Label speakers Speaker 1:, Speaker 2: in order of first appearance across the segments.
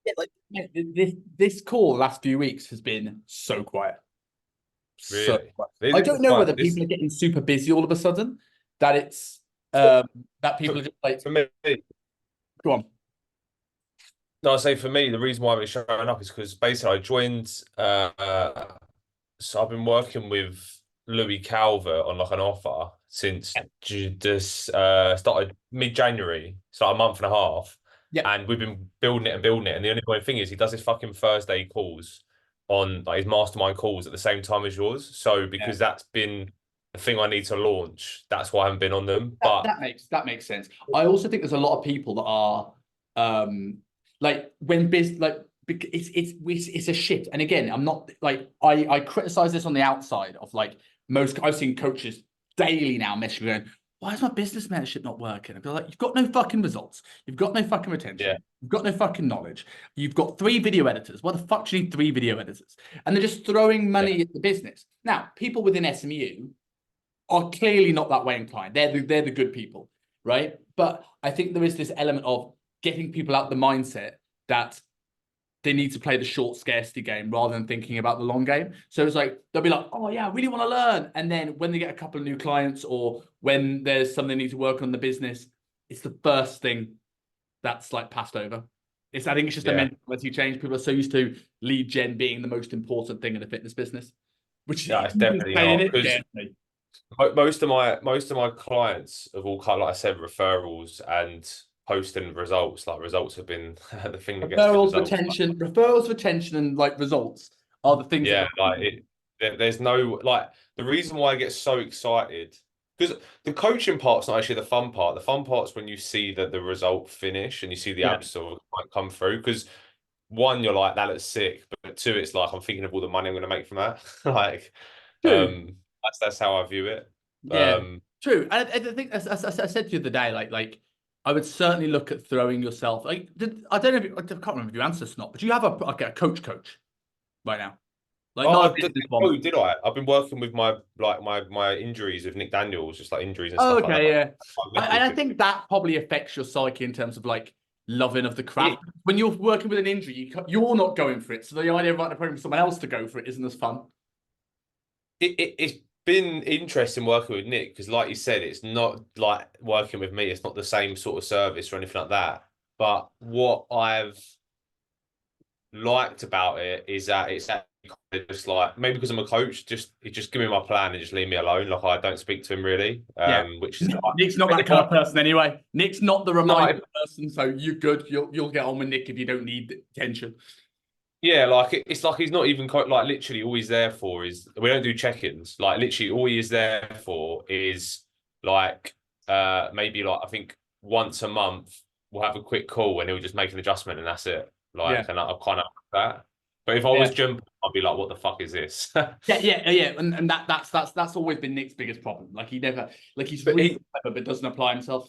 Speaker 1: Yeah, like this call the last few weeks has been so quiet. So
Speaker 2: Really.
Speaker 1: quiet.
Speaker 2: This
Speaker 1: I
Speaker 2: is
Speaker 1: don't know
Speaker 2: like
Speaker 1: whether
Speaker 2: this
Speaker 1: people are getting super busy all of a sudden, that it's that people
Speaker 2: for,
Speaker 1: are just like,
Speaker 2: for me.
Speaker 1: go on.
Speaker 2: No, I say for me, the reason why I'm showing up is because basically I joined. So I've been working with Louis Calvert on like an offer since this started mid-January, so like a month and a half,
Speaker 1: Yeah.
Speaker 2: and we've been building it and building it. And the only annoying thing is he does his fucking Thursday calls on like his mastermind calls at the same time as yours. So
Speaker 1: Yeah.
Speaker 2: because that's been the thing I need to launch, that's why I haven't been on them.
Speaker 1: That
Speaker 2: But
Speaker 1: that makes sense. I also think there's a lot of people that are like when biz like it's a shift. And again, I'm not like I criticize this on the outside of like most I've seen coaches daily now messaging me going, why is my business mentorship not working? I'm like, you've got no fucking results, you've got no fucking
Speaker 2: yeah,
Speaker 1: retention, you've got no fucking knowledge, you've got 3 video editors. Why the fuck do you need 3 video editors? And they're just throwing
Speaker 2: yeah,
Speaker 1: money at the business. Now, people within SMU are clearly not that way inclined. They're the good people, right? But I think there is this element of getting people out the mindset that they need to play the short scarcity game rather than thinking about the long game. So it's like they'll be like, oh yeah, I really want to learn. And then when they get a couple of new clients or when there's something they need to work on the business, it's the first thing that's like passed over. I think it's just a
Speaker 2: yeah.
Speaker 1: mentality change. People are so used to lead gen being the most important thing in a fitness business, which
Speaker 2: Yeah, it's
Speaker 1: even
Speaker 2: definitely
Speaker 1: saying
Speaker 2: not
Speaker 1: it
Speaker 2: because
Speaker 1: scares me.
Speaker 2: most of my clients have all kind of, like I said, referrals and posting results. Like results have been the thing that gets the results.
Speaker 1: Referrals, retention, and like results are the things that
Speaker 2: Yeah,
Speaker 1: are
Speaker 2: like there's no like the reason why I get so excited because the coaching part's not actually the fun part. The fun part's when you see that the result finish and you see the
Speaker 1: yeah.
Speaker 2: abs sort of like come through. Because one, you're like that looks sick, but two, it's like I'm thinking of all the money I'm going to make from that. Like,
Speaker 1: True.
Speaker 2: that's how I view it.
Speaker 1: Yeah.
Speaker 2: Um,
Speaker 1: True. And I think as I said to you the other day, like I would certainly look at throwing yourself. Like I don't know if I can't remember if you answered this or not, but do you have a coach right now? Like
Speaker 2: Oh,
Speaker 1: not a business one.
Speaker 2: oh, did I? I've been working with my like my injuries with Nick Daniels, just like injuries and
Speaker 1: Oh,
Speaker 2: stuff like
Speaker 1: okay,
Speaker 2: that.
Speaker 1: yeah.
Speaker 2: I
Speaker 1: And
Speaker 2: messaged
Speaker 1: I
Speaker 2: him.
Speaker 1: think that probably affects your psyche in terms of like loving of the
Speaker 2: It,
Speaker 1: craft. When you're working with an injury, you're not going for it. So the idea of writing a program for someone else to go for it isn't as fun.
Speaker 2: it's been interesting working with Nick because, like you said, it's not like working with me. It's not the same sort of service or anything like that. But what I've liked about it is that it's actually kind of just like maybe because I'm a coach, just give me my plan and just leave me alone. Like I don't speak to him really,
Speaker 1: Yeah.
Speaker 2: which is
Speaker 1: Nick's not that
Speaker 2: if
Speaker 1: kind
Speaker 2: I
Speaker 1: of person anyway. Nick's not the
Speaker 2: no,
Speaker 1: reminder person, so you're good. You'll get on with Nick if you don't need attention.
Speaker 2: yeah, like it's like he's not even like literally all he's there for is we don't do check-ins. Like literally all he is there for is like maybe like I think once a month we'll have a quick call and he'll just make an adjustment and that's it.
Speaker 1: Yeah.
Speaker 2: Like and I'm kind of like that. But if I was
Speaker 1: Yeah.
Speaker 2: jumping, I'd be like, what the fuck is this?
Speaker 1: Yeah. And that's always been Nick's biggest problem. Like he never like he's
Speaker 2: But
Speaker 1: really clever but doesn't apply himself.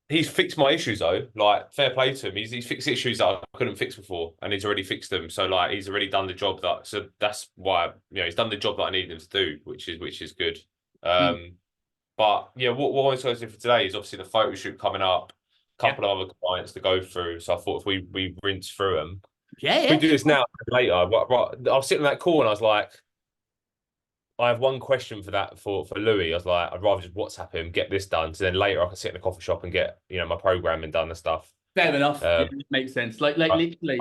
Speaker 2: he's fixed my issues though. Like fair play to him. He's fixed issues that I couldn't fix before, and he's already fixed them. So like he's already done the job that. So that's why he's done the job that I needed him to do, which is good.
Speaker 1: Hmm.
Speaker 2: But yeah, what I was going to do for today is obviously the photo shoot coming up. A
Speaker 1: Yeah.
Speaker 2: couple of other clients to go through. So I thought if we rinse through them,
Speaker 1: Yeah,
Speaker 2: we
Speaker 1: yeah.
Speaker 2: do this now later. I was sitting in that call and I was like. I have one question for that for Louis. I was like, I'd rather just WhatsApp him, get this done, so then later I can sit in a coffee shop and get my programming done and stuff.
Speaker 1: Fair enough. Yeah,
Speaker 2: Um,
Speaker 1: it makes sense. Like
Speaker 2: I-
Speaker 1: literally,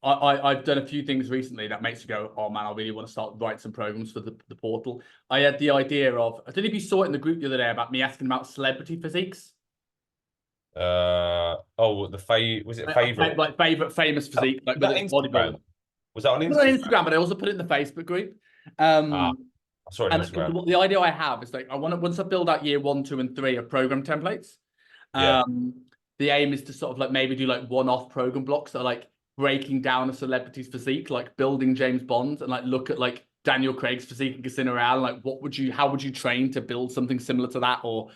Speaker 1: I've done a few things recently that makes you go, oh man, I really want to start write some programs for the portal. I had the idea of I don't know if you saw it in the group the other day about me asking about celebrity physiques.
Speaker 2: oh, was it favorite?
Speaker 1: Like favorite famous physique, like
Speaker 2: Was
Speaker 1: whether
Speaker 2: that
Speaker 1: it's bodybuilder.
Speaker 2: Instagram? Was that on
Speaker 1: Put it on
Speaker 2: Instagram?
Speaker 1: Instagram, but I also put it in the Facebook group.
Speaker 2: Ah,
Speaker 1: Um,
Speaker 2: I saw it on
Speaker 1: and
Speaker 2: Instagram.
Speaker 1: the idea I have is like I want to once I build out year 1, 2, and 3 of program templates.
Speaker 2: Yeah.
Speaker 1: Um, the aim is to sort of like maybe do like one-off program blocks that are like breaking down a celebrity's physique, like building James Bond, and like look at like Daniel Craig's physique and Casino Royale. Like, how would you train to build something similar to that, or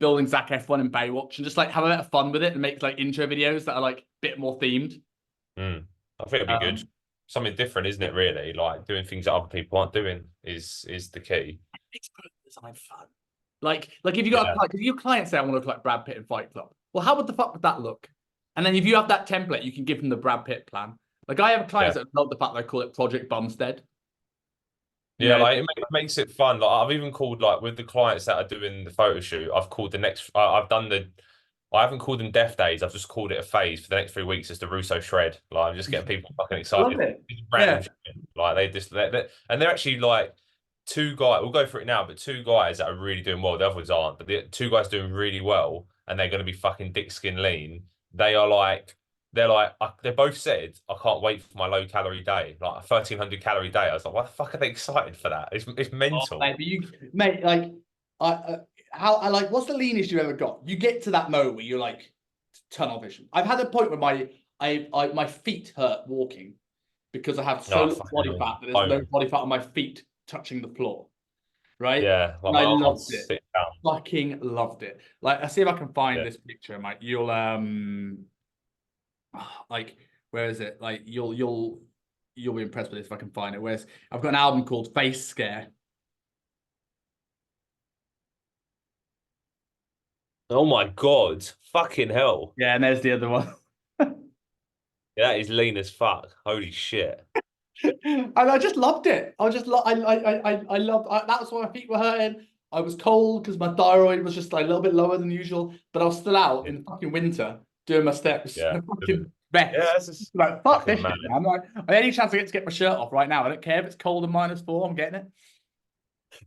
Speaker 1: building Zac Efron in Baywatch, and just like have a bit of fun with it and make like intro videos that are like a bit more themed.
Speaker 2: Mm. I think it'd be good.
Speaker 1: Um,
Speaker 2: Something different, isn't it? Really, like doing things that other people aren't doing is the key.
Speaker 1: makes product design fun. Like if you got
Speaker 2: Yeah.
Speaker 1: if your client say I want to look like Brad Pitt in Fight Club, well, how would the fuck would that look? And then if you have that template, you can give them the Brad Pitt plan. Like I have clients
Speaker 2: Yeah.
Speaker 1: that love the fact that I call it Project Bumstead. You
Speaker 2: Yeah,
Speaker 1: know,
Speaker 2: like it makes it fun. Like I've even called like with the clients that are doing the photo shoot, I've called the next. I've done the. I haven't called them death days. I've just called it a phase for the next 3 weeks. It's the Russo shred. Like I'm just getting people fucking
Speaker 1: I love
Speaker 2: excited.
Speaker 1: it.
Speaker 2: Random
Speaker 1: Yeah.
Speaker 2: shit. Like and they're actually like two guys. We'll go for it now, but two guys that are really doing well. The other ones aren't, but the two guys doing really well, and they're going to be fucking dick skin lean. They are like. They both said, I can't wait for my low calorie day, like a 1,300 calorie day. I was like, why the fuck are they excited for that? It's
Speaker 1: Oh,
Speaker 2: mental.
Speaker 1: mate, but mate, like, how I like, what's the leanest you ever got? You get to that moment where you're like, tunnel vision. I've had a point where my feet hurt walking because I have so
Speaker 2: Oh,
Speaker 1: little body
Speaker 2: fucking
Speaker 1: fat that there's no
Speaker 2: home.
Speaker 1: body fat on my feet touching the floor, right?
Speaker 2: Yeah, like
Speaker 1: And
Speaker 2: my
Speaker 1: I
Speaker 2: arms
Speaker 1: loved it.
Speaker 2: sit down.
Speaker 1: Fucking loved it. Like, I see if I can find
Speaker 2: Yeah.
Speaker 1: this picture, mate. You'll like, where is it? Like, you'll be impressed with this if I can find it. Where's I've got an album called Face Scare.
Speaker 2: Oh my God. Fucking hell.
Speaker 1: Yeah, and there's the other one.
Speaker 2: Yeah, that is lean as fuck. Holy shit.
Speaker 1: And I just loved it. I just I loved that's why my feet were hurting. I was cold because my thyroid was just like a little bit lower than usual, but I was still out
Speaker 2: Yeah.
Speaker 1: in fucking winter doing my steps in
Speaker 2: Yeah.
Speaker 1: a fucking vest.
Speaker 2: Yeah, this is
Speaker 1: Like, fuck
Speaker 2: fucking
Speaker 1: this
Speaker 2: mad.
Speaker 1: shit, man. Like, any chance I get to get my shirt off right now, I don't care if it's cold and -4, I'm getting it.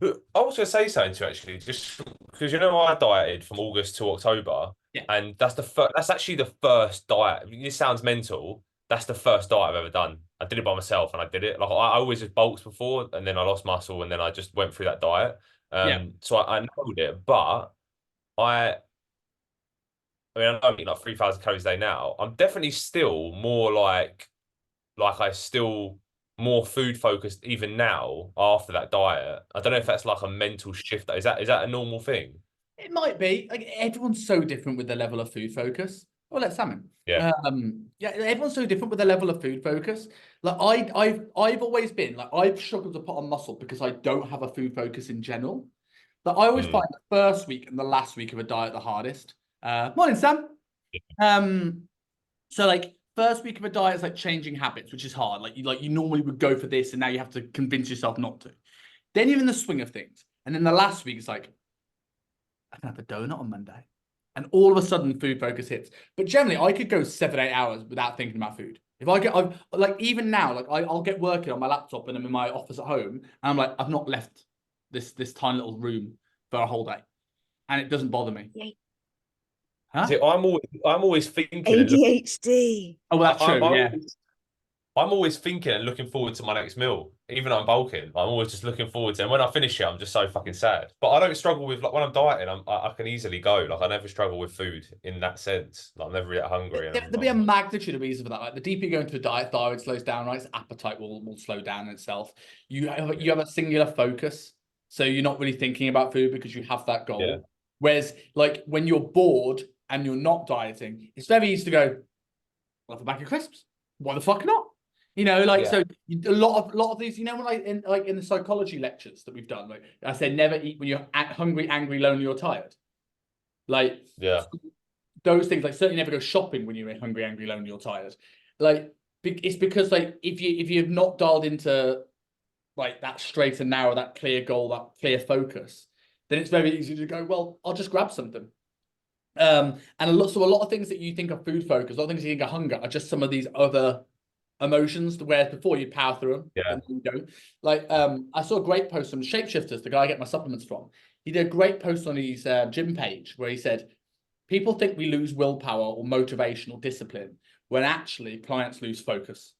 Speaker 2: Look, I was going to say something to you actually, just because you know I dieted from August to October,
Speaker 1: Yeah.
Speaker 2: and that's actually the first diet. I mean, this sounds mental. That's the first diet I've ever done. I did it by myself, and I did it. Like I always just bulked before, and then I lost muscle, and then I just went through that diet.
Speaker 1: Yeah.
Speaker 2: So I nailed it, but I. I mean, I don't eat like 3,000 calories a day now. I'm definitely still more like I still more food focused even now after that diet. I don't know if that's like a mental shift. Is that a normal thing?
Speaker 1: It might be. Like, everyone's so different with their level of food focus. Oh, let's salmon.
Speaker 2: Yeah.
Speaker 1: Yeah, everyone's so different with their level of food focus. Like I've always been like I've struggled to put on muscle because I don't have a food focus in general. But I always
Speaker 2: Mm.
Speaker 1: find the first week and the last week of a diet the hardest. Morning, Sam. Um, so like first week of a diet is like changing habits, which is hard. Like you normally would go for this, and now you have to convince yourself not to. Then you're in the swing of things, and then the last week is like I can have a donut on Monday. And all of a sudden, food focus hits. But generally, I could go 7, 8 hours without thinking about food. If I get, I've, like, even now, like, I'll get working on my laptop and I'm in my office at home, and I'm like, I've not left this tiny little room for a whole day. And it doesn't bother me. Huh?
Speaker 2: See, I'm always thinking and looking.
Speaker 3: ADHD.
Speaker 1: Oh, well, that's
Speaker 2: I'm,
Speaker 1: true.
Speaker 2: I'm
Speaker 1: Yeah.
Speaker 2: always, I'm always thinking and looking forward to my next meal. Even though I'm bulking, I'm always just looking forward to it. And when I finish it, I'm just so fucking sad. But I don't struggle with like when I'm dieting, I can easily go. Like I never struggle with food in that sense. Like I'm never really hungry. And
Speaker 1: There'll be a magnitude of reason for that. Like the deeper you go into a diet, thyroid slows down, right? Its appetite will slow down in itself. You have a singular focus, so you're not really thinking about food because you have that goal.
Speaker 2: Yeah.
Speaker 1: Whereas, like when you're bored and you're not dieting, it's very easy to go, "Well, have a bag of crisps. Why the fuck not?" You know, like
Speaker 2: Yeah.
Speaker 1: so. A lot of these, you know, like in the psychology lectures that we've done, like I said, never eat when you're hungry, angry, lonely, or tired. Like
Speaker 2: Yeah.
Speaker 1: those things, like certainly never go shopping when you're hungry, angry, lonely, or tired. Like it's because like if you've not dialed into like that straight and narrow, that clear goal, that clear focus, then it's very easy to go, well, I'll just grab something. And so a lot of things that you think are food focused, a lot of things you think are hunger, are just some of these other emotions. Whereas before you power through them,
Speaker 2: Yeah.
Speaker 1: and you don't. Like I saw a great post from Shapeshifters, the guy I get my supplements from. He did a great post on his gym page where he said, people think we lose willpower or motivation or discipline when actually clients lose focus.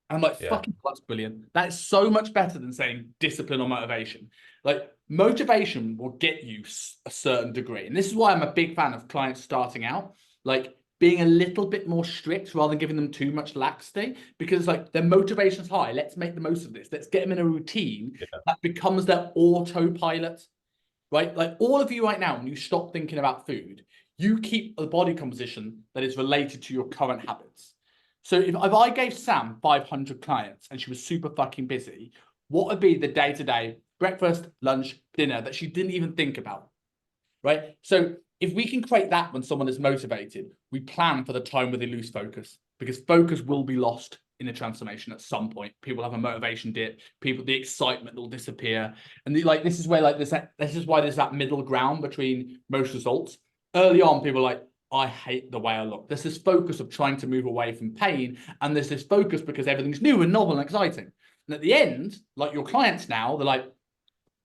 Speaker 1: And I'm like,
Speaker 2: Yeah.
Speaker 1: fucking, that's brilliant. That is so much better than saying discipline or motivation. Like, motivation will get you a certain degree. And this is why I'm a big fan of clients starting out, like being a little bit more strict rather than giving them too much laxity, because like their motivation's high. Let's make the most of this. Let's get them in a routine that becomes their autopilot, right? Like all of you right now, when you stop thinking about food, you keep a body composition that is related to your current habits. So if I gave Sam 500 clients and she was super fucking busy, what would be the day-to-day breakfast, lunch, dinner that she didn't even think about, right? So if we can create that when someone is motivated, we plan for the time where they lose focus, because focus will be lost in the transformation at some point. People have a motivation dip, the excitement will disappear. And this is where this is why there's that middle ground between most results. Early on, people are like, I hate the way I look. There's this focus of trying to move away from pain, and there's this focus because everything's new and novel and exciting. And at the end, like your clients now, they're like,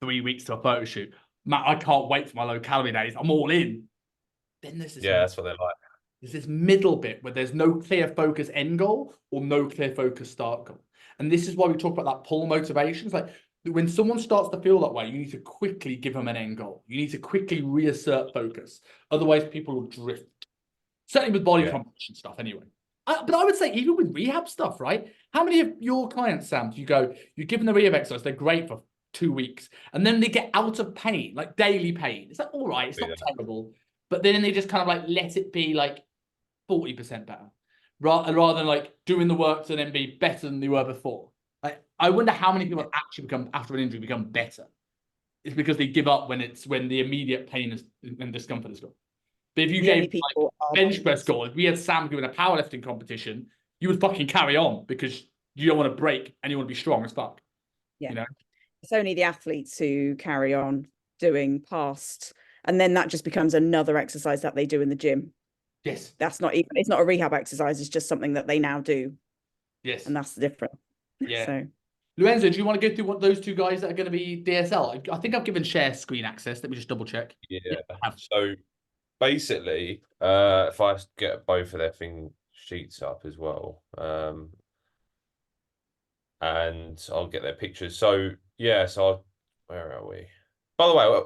Speaker 1: 3 weeks to a photo shoot. Matt, I can't wait for my low calorie days. I'm all in. Then there's this,
Speaker 2: that's what they're like.
Speaker 1: There's this middle bit where there's no clear focus end goal or no clear focus start goal. And this is why we talk about that pull motivations. Like when someone starts to feel that way, you need to quickly give them an end goal. You need to quickly reassert focus. Otherwise, people will drift. Certainly with body composition stuff anyway. But I would say even with rehab stuff, right? How many of your clients, Sam, you give them the rehab exercise, they're great for 2 weeks, and then they get out of pain, like daily pain. It's like, all right, it's not terrible. But then they just kind of like let it be like 40% better, rather than like doing the work to then be better than they were before. Like, I wonder how many people actually become, after an injury, become better. It's because they give up when the immediate pain and discomfort is gone. But if you gave like, bench press goal, if we had Sam doing a powerlifting competition, you would fucking carry on because you don't want to break and you want to be strong as fuck.
Speaker 3: Yeah.
Speaker 1: You know?
Speaker 3: It's only the athletes who carry on doing past, and then that just becomes another exercise that they do in the gym.
Speaker 1: Yes.
Speaker 3: It's not a rehab exercise, it's just something that they now do.
Speaker 1: Yes.
Speaker 3: And that's the difference.
Speaker 1: Yeah.
Speaker 3: So
Speaker 1: Lorenzo, do you want to go through what those two guys that are going to be DSL? I think I've given share screen access. Let me just double check.
Speaker 2: Yeah. So basically, if I get both of their sheets up as well, and I'll get their pictures. So yeah, where are we? By the way,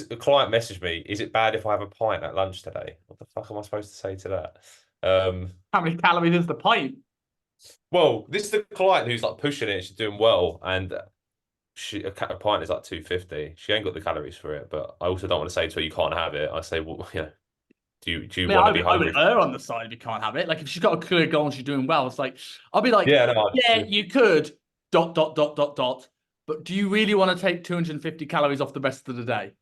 Speaker 2: the client messaged me. Is it bad if I have a pint at lunch today? What the fuck am I supposed to say to that?
Speaker 1: How many calories is the pint?
Speaker 2: Well, this is the client who's like pushing it. She's doing well, and a pint is like 250. She ain't got the calories for it, but I also don't want to say to her you can't have it. I say, well, yeah. Do you want to be hungry?
Speaker 1: I would err on the side if you can't have it. Like if she's got a clear goal and she's doing well, it's like I'll be like, you could ... But do you really want to take 250 calories off the rest of the day?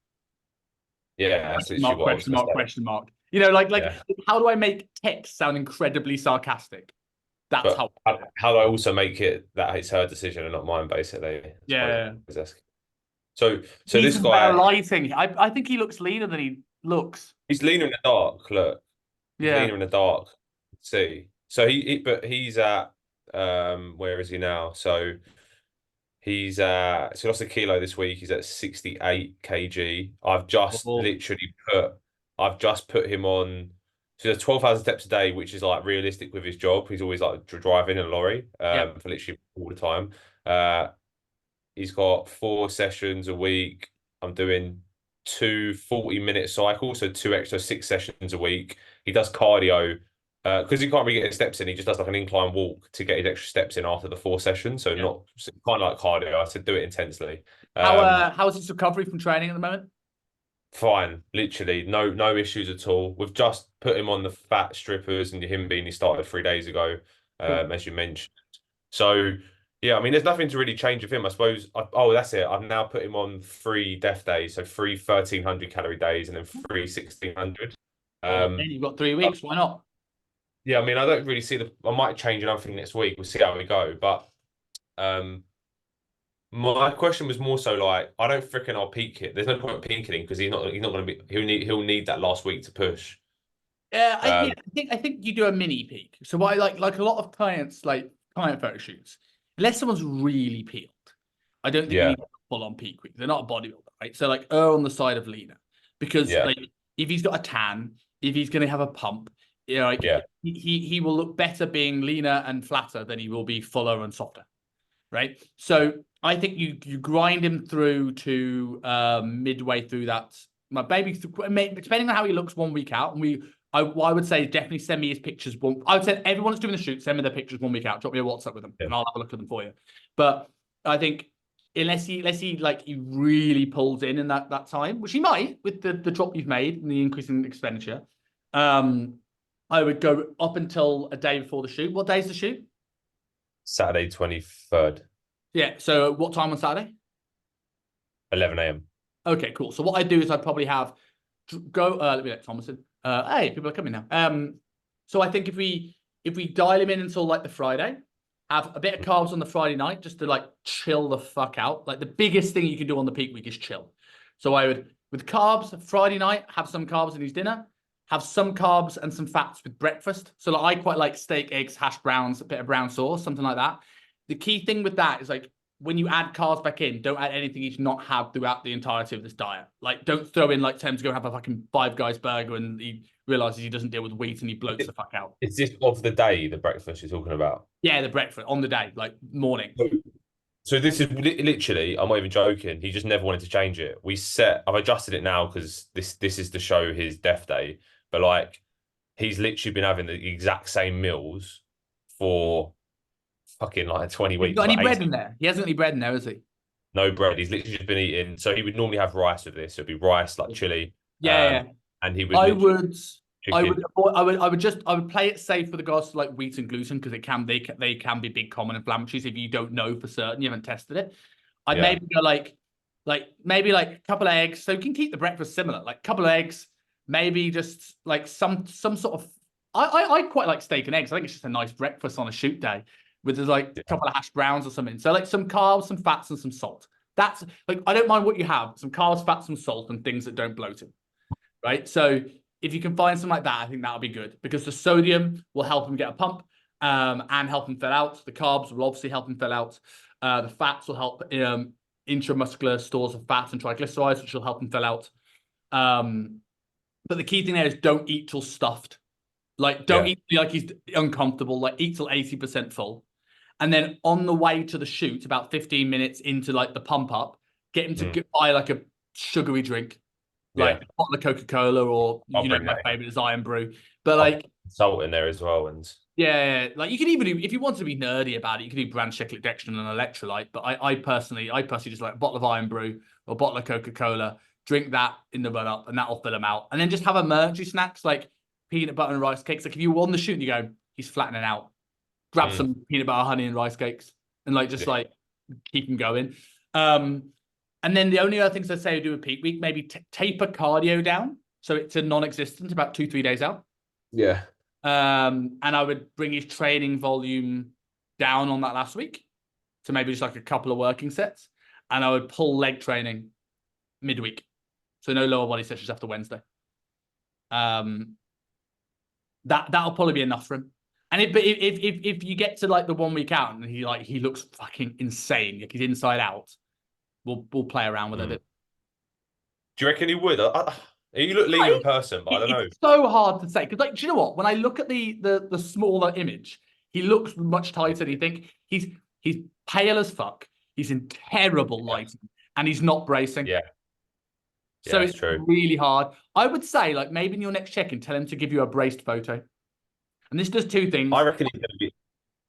Speaker 2: Yeah, that's
Speaker 1: question mark, question mark. You know, how do I make text sound incredibly sarcastic? That's how
Speaker 2: do I also make it that it's her decision and not mine, basically?
Speaker 1: Yeah.
Speaker 2: So this guy
Speaker 1: lighting. I think he looks leaner than he looks.
Speaker 2: He's leaner in the dark. Look, he's leaner in the dark. See, so he's at where is he now? So he's he lost a kilo this week. He's at 68 kg. I've just put him on. So there's 12,000 steps a day, which is like realistic with his job. He's always like driving a lorry for literally all the time. He's got 4 sessions a week. I'm doing 2 40-minute cycles, so 2 extra 6 sessions a week. He does cardio because he can't really get his steps in. He just does like an incline walk to get his extra steps in after the 4 sessions. So not kind of like cardio. I said do it intensely.
Speaker 1: How is his recovery from training at the moment?
Speaker 2: Fine, literally no issues at all. We've just put him on the fat strippers and him being he started 3 days ago, as you mentioned. So yeah, I mean, there's nothing to really change with him, I suppose. That's it. I've now put him on 3 death days, so 3 1,300 calorie days and then 3 1,600.
Speaker 1: Then you've got 3 weeks. Why not?
Speaker 2: Yeah, I mean, I don't really see I might change another thing next week. We'll see how we go. But my question was more so like, I don't freaking I'll peak it. There's no point peaking him because he's not going to be. He'll need that last week to push.
Speaker 1: Yeah, I think you do a mini peak. So what I like a lot of clients, like client photo shoots, unless someone's really peeled, I don't think you need a full-on peak week. They're not a bodybuilder, right? So like err on the side of leaner, because like if he's got a tan, if he's going to have a pump, he will look better being leaner and flatter than he will be fuller and softer, right? So I think you grind him through to midway through that, maybe depending on how he looks 1 week out, and I would say definitely send me his pictures. I would say everyone that's doing the shoot, send me their pictures 1 week out. Drop me a WhatsApp with them, and I'll have a look at them for you. But I think unless he really pulls in that time, which he might with the drop you've made and the increase in expenditure, I would go up until a day before the shoot. What day is the shoot?
Speaker 2: Saturday 23rd.
Speaker 1: Yeah. So what time on Saturday?
Speaker 2: 11 a.m.
Speaker 1: Okay, cool. So what I do is I'd probably have go. Let me let Thomason. Hey, people are coming now. So I think if we dial him in until like the Friday, have a bit of carbs on the Friday night just to like chill the fuck out. Like the biggest thing you can do on the peak week is chill. So I would, with carbs, Friday night, have some carbs in his dinner, have some carbs and some fats with breakfast. So like, I quite like steak, eggs, hash browns, a bit of brown sauce, something like that. The key thing with that is like, when you add carbs back in, don't add anything he's not had throughout the entirety of this diet. Like, don't throw in like Tim to go have a fucking Five Guys burger and he realizes he doesn't deal with wheat and he bloats the fuck out.
Speaker 2: Is this of the day, the breakfast you're talking about?
Speaker 1: Yeah, the breakfast on the day, like morning.
Speaker 2: So this is literally, I'm not even joking. He just never wanted to change it. I've adjusted it now because this is to show his death day. But like, he's literally been having the exact same meals for fucking like 20 weeks.
Speaker 1: Got any
Speaker 2: like
Speaker 1: bread
Speaker 2: 18.
Speaker 1: in there? He hasn't got any bread in there, has he?
Speaker 2: No bread. He's literally just been eating. So he would normally have rice with this. It'd be rice, like chili.
Speaker 1: Yeah.
Speaker 2: And he would.
Speaker 1: I would play it safe with regards to like wheat and gluten because they can be big common inflammatories if you don't know for certain, you haven't tested it. I'd maybe go like maybe like a couple of eggs, so you can keep the breakfast similar, like a couple of eggs, maybe just like some sort of. I quite like steak and eggs. I think it's just a nice breakfast on a shoot day with like a couple of hash browns or something. So like some carbs, some fats, and some salt. That's like, I don't mind what you have, some carbs, fats, some salt, and things that don't bloat him. Right. So if you can find something like that, I think that'll be good because the sodium will help him get a pump and help him fill out. The carbs will obviously help him fill out. The fats will help intramuscular stores of fat and triglycerides, which will help him fill out. But the key thing there is don't eat till stuffed. Like, don't eat like he's uncomfortable. Like, eat till 80% full. And then on the way to the shoot, about 15 minutes into like the pump up, get him to buy like a sugary drink. Like a bottle of Coca-Cola or, my favorite is Iron Brew. But like
Speaker 2: salt in there as well. And
Speaker 1: yeah, like you can even do, if you want to be nerdy about it, you can do brand chiclet dextrin and electrolyte. But I personally just like a bottle of Iron Brew or a bottle of Coca-Cola, drink that in the run up and that'll fill them out. And then just have emergency snacks like peanut butter and rice cakes. Like if you were on the shoot and you go, he's flattening out, grab some peanut butter, honey and rice cakes and like just like keep him going. And then the only other things I'd say to do with peak week, maybe taper cardio down. So it's a non-existent about 2-3 days out.
Speaker 2: yeah.
Speaker 1: And I would bring his training volume down on that last week to maybe just like a couple of working sets. And I would pull leg training midweek. So no lower body sessions after Wednesday. That'll probably be enough for him. And if you get to like the 1 week out and he looks fucking insane, like he's inside out, we'll play around with it.
Speaker 2: Do you reckon he would? You look lean in person, but I don't know.
Speaker 1: It's so hard to say because, like, do you know what? When I look at the smaller image, he looks much tighter. You think he's pale as fuck. He's in terrible lighting, and he's not bracing.
Speaker 2: Yeah.
Speaker 1: So it's true. Really hard. I would say, like, maybe in your next check-in, tell him to give you a braced photo. And this does two things.
Speaker 2: I reckon he's going to be.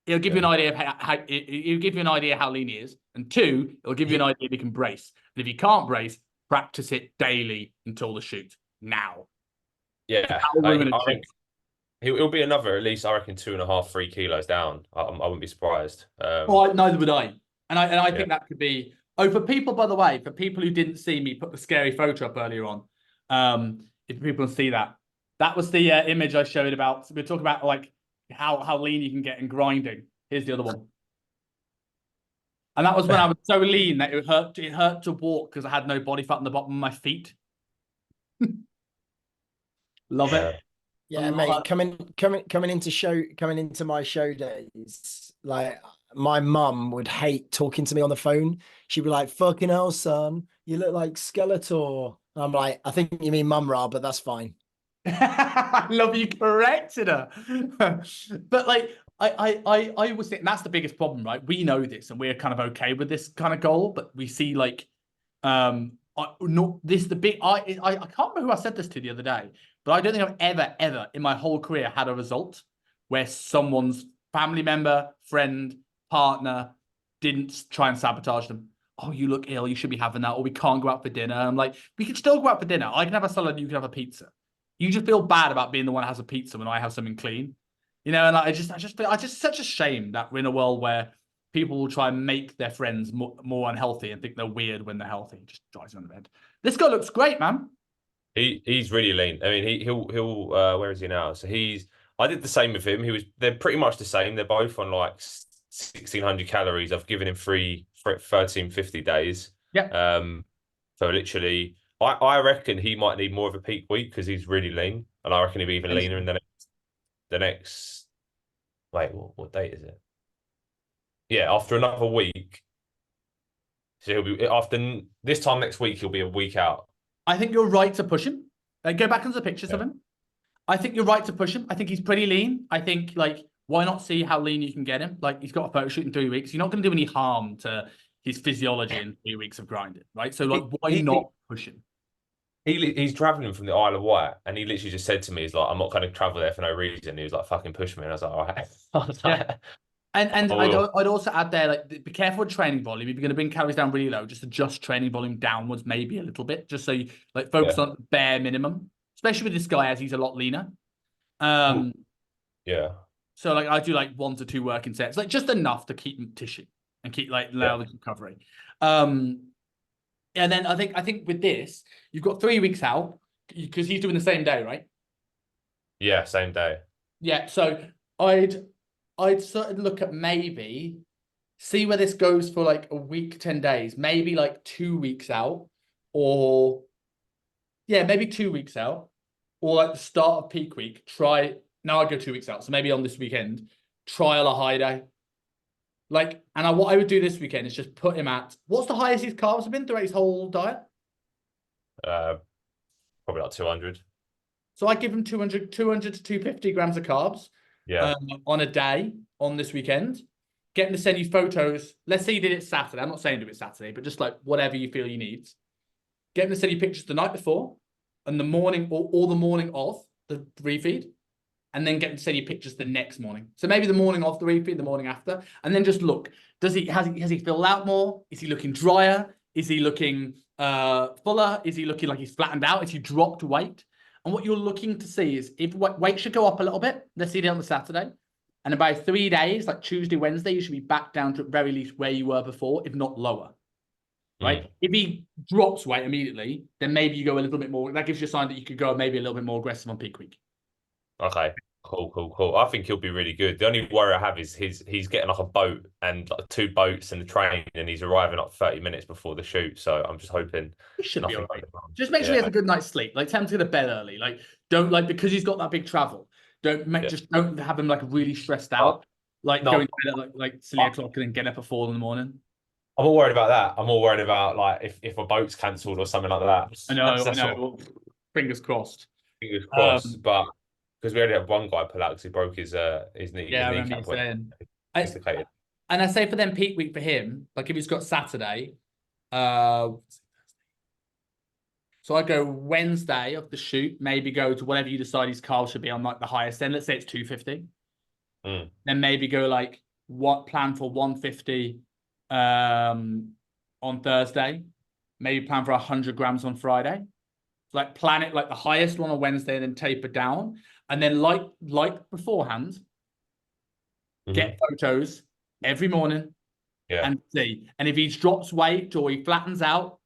Speaker 1: It'll give you an idea of it'll give you an idea how lean he is, and two, it'll give you an idea if he can brace. And if he can't brace, practice it daily until the shoot. Now,
Speaker 2: Yeah, he'll be another at least. I reckon 2.5-3 kilos down. I wouldn't be surprised.
Speaker 1: Neither would I. And I think that could be. Oh, for people, by the way, for people who didn't see me put the scary photo up earlier on, if people see that, that was the image I showed about. We're talking about like how lean you can get in grinding. Here's the other one. And that was when I was so lean that it hurt to walk because I had no body fat on the bottom of my feet. Love it.
Speaker 4: Yeah, mate. Coming into my show days, like my mum would hate talking to me on the phone. She'd be like, "Fucking hell, son, you look like Skeletor." And I'm like, "I think you mean Mum Ra, but that's fine."
Speaker 1: I love you corrected her. But like I was thinking that's the biggest problem, right? We know this and we're kind of okay with this kind of goal, but we see like I can't remember who I said this to the other day, but I don't think I've ever in my whole career had a result where someone's family member, friend, partner didn't try and sabotage them. Oh, you look ill, you should be having that, or we can't go out for dinner. I'm like, we can still go out for dinner. I can have a salad, you can have a pizza. You just feel bad about being the one that has a pizza when I have something clean, you know. And I just such a shame that we're in a world where people will try and make their friends more unhealthy and think they're weird when they're healthy. It just drives me on the bed. This guy looks great, man.
Speaker 2: He's really lean. I mean, he'll where is he now? So I did the same with him. They're pretty much the same. They're both on like 1,600 calories. I've given him 1350 days.
Speaker 1: Yeah.
Speaker 2: So literally, I reckon he might need more of a peak week because he's really lean, and I reckon he'll be even leaner in the next. Wait, what date is it? Yeah, after another week. So he'll be after this time next week. He'll be a week out.
Speaker 1: I think you're right to push him. Go back into the pictures of
Speaker 2: Yeah.
Speaker 1: him. I think you're right to push him. I think he's pretty lean. I think, like, why not see how lean you can get him? Like, he's got a photo shoot in 3 weeks. You're not going to do any harm to his physiology in 3 weeks of grinding, right? So, like, why not push him?
Speaker 2: He's traveling from the Isle of Wight, and he literally just said to me, "He's like, I'm not going to travel there for no reason." He was like, "Fucking push me," and I was like, "All right." I was like,
Speaker 1: Yeah. And
Speaker 2: I
Speaker 1: I'd also add there, like, be careful with training volume. If you're going to bring calories down really low, just adjust training volume downwards maybe a little bit, just so you like focus on the bare minimum. Especially with this guy, as he's a lot leaner.
Speaker 2: Yeah.
Speaker 1: So like I do like 1 to 2 working sets, like just enough to keep him tissue and keep like allow the recovery. And then I think with this, you've got 3 weeks out because he's doing the same day, right?
Speaker 2: Yeah, same day.
Speaker 1: Yeah. So I'd sort of look at maybe see where this goes for like a week, 10 days, maybe like 2 weeks out, or maybe 2 weeks out, or like the start of peak week. Now I go 2 weeks out. So maybe on this weekend, trial a high day. Like, and what I would do this weekend is just put him at, what's the highest his carbs have been throughout his whole diet?
Speaker 2: Probably like 200.
Speaker 1: So I give him 200 to 250 grams of carbs on a day on this weekend. Get him to send you photos. Let's say you did it Saturday. I'm not saying do it Saturday, but just like whatever you feel you need. Get him to send you pictures the night before and the morning or the morning of the refeed. And then get him to send you pictures the next morning. So maybe the morning of the refeed, the morning after. And then just look. Has he filled out more? Is he looking drier? Is he looking fuller? Is he looking like he's flattened out? Has he dropped weight? And what you're looking to see is if weight should go up a little bit. Let's see it on the Saturday. And about 3 days, like Tuesday, Wednesday, you should be back down to at very least where you were before, if not lower. Right? If he drops weight immediately, then maybe you go a little bit more. That gives you a sign that you could go maybe a little bit more aggressive on peak week.
Speaker 2: Okay. Cool. I think he'll be really good. The only worry I have is he's getting like a boat and like 2 boats and the train, and he's arriving like 30 minutes before the shoot. So I'm just hoping
Speaker 1: he should be all right. Just make sure he has a good night's sleep. Like tell him to go to bed early. Like don't because he's got that big travel. Just don't have him like really stressed out. Going to bed at like 3 o'clock and then get up at 4 in the morning.
Speaker 2: I'm all worried about that. I'm all worried about like if a boat's cancelled or something like that.
Speaker 1: I know. Fingers crossed.
Speaker 2: Fingers crossed, but because we only had one guy pull out because he broke his knee.
Speaker 1: Yeah,
Speaker 2: his kneecap dislocated.
Speaker 1: And I say for them peak week for him, like if he's got Saturday, so I go Wednesday of the shoot, maybe go to whatever you decide his carbs should be on like the highest end. Let's say it's 250. Then maybe go like plan for 150 on Thursday, maybe plan for 100 grams on Friday. Like plan it like the highest one on Wednesday and then taper down. And then like beforehand, get photos every morning and see. And if he drops weight or he flattens out,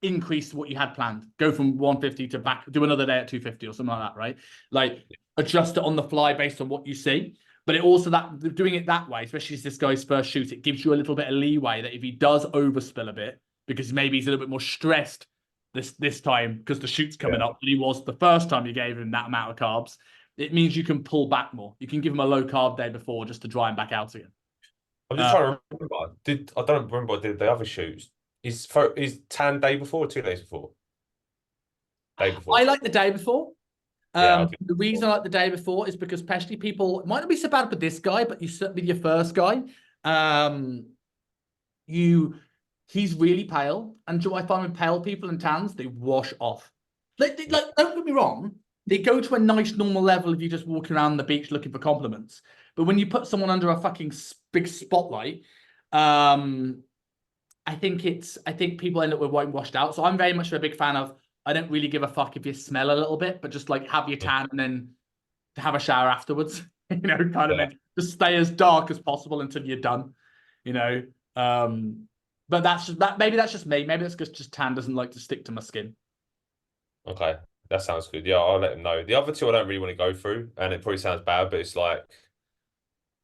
Speaker 1: increase what you had planned. Go from 150 to back, do another day at 250 or something like that, right? Like adjust it on the fly based on what you see. But it also doing it that way, especially as this guy's first shoot, it gives you a little bit of leeway that if he does overspill a bit, because maybe he's a little bit more stressed this time because the shoot's coming up than he was the first time you gave him that amount of carbs, it means you can pull back more. You can give him a low carb day before just to dry him back out again.
Speaker 2: I'm just trying to remember. I don't remember what I did the other shoots. Is tan day before or 2 days before? Day before.
Speaker 1: I like the day before. The reason I like the day before is because especially people, it might not be so bad with this guy, but you certainly your first guy. He's really pale, and do I find with pale people and tans, they wash off. Like don't get me wrong, they go to a nice normal level if you're just walking around the beach looking for compliments. But when you put someone under a fucking big spotlight, I think people end up with white washed out. So I'm very much a big fan of. I don't really give a fuck if you smell a little bit, but just like have your tan and then have a shower afterwards. Just stay as dark as possible until you're done. But maybe that's just me. Maybe that's just tan doesn't like to stick to my skin.
Speaker 2: Okay, that sounds good. Yeah, I'll let him know. The other two I don't really want to go through, and it probably sounds bad, but it's like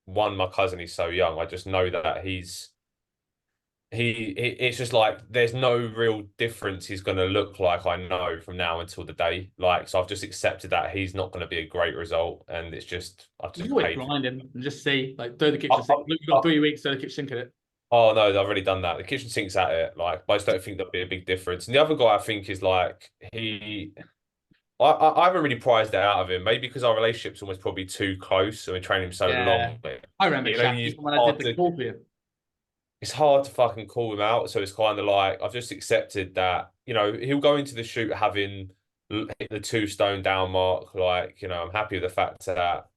Speaker 2: one, my cousin, he's so young. I just know that it's just like there's no real difference he's going to look like, I know, from now until the day. Like, so I've just accepted that he's not going to be a great result, and it's just I've
Speaker 1: You
Speaker 2: just
Speaker 1: always
Speaker 2: paid.
Speaker 1: blind him and just see, like, throw the kitchen sink. Look, you've got 3 weeks, throw the kitchen sink at it.
Speaker 2: Oh no, I've already done that. The kitchen sink's at it. Like, I just don't think there'll be a big difference. And the other guy, I think, is like I haven't really prized it out of him. Maybe because our relationship's almost probably too close, and we train him so
Speaker 1: Yeah.
Speaker 2: long. But,
Speaker 1: I remember
Speaker 2: you know,
Speaker 1: chatting when I did the call for you.
Speaker 2: it's hard to fucking call him out. So it's kind of like I've just accepted that, he'll go into the shoot having hit the 2 stone down mark. Like, I'm happy with the fact that,